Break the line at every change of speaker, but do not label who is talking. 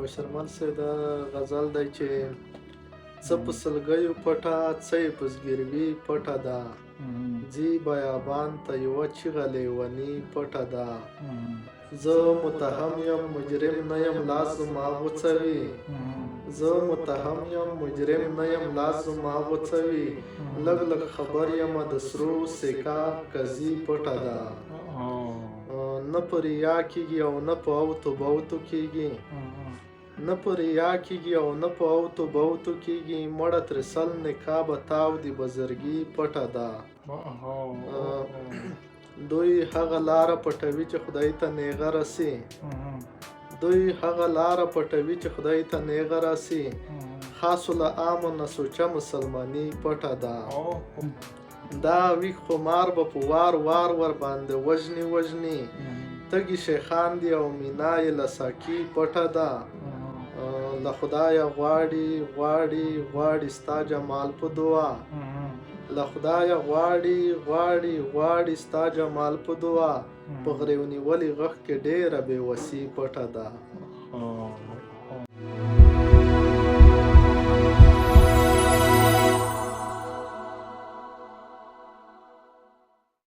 بشرمل صاحب دا غزل دی چې څه په سلګیو پټه څه یې په زګیروي پټه ده ځي بیابان ته یوه چیغه لیوني پټه ده زه متهم یم مجرم نه یم لاس زما غوڅوي زه متهم یم مجرم نه یم لاس زما غوڅوي لږ لږ خبر یم د سرو سیکا قضي پټه ده نه په ریا کېږي او نه په اوتو بوتو کېږي نه په ریا کېږي او نه په اوتو بوتو کېږي مړه ترې سل نقابه تاو د بزرګي پټه ده دوی هغه لاره پټوي چې خدای ته نیغه رسي دوی هغه لاره پټوي چې خدای ته نیغه رسي خاصو له عامو نه سوچه مسلماني پټه ده دا ویښ خمار به په وار وار ور باندې وژني تږي شیخان دي او مینا یې له ساقي پټه ده له خدایه غواړي ستا جمال په دعا له خدایه غواړي ستا جمال په دعا په غریو نیولې غږ کې ډېره بې وسي پټه ده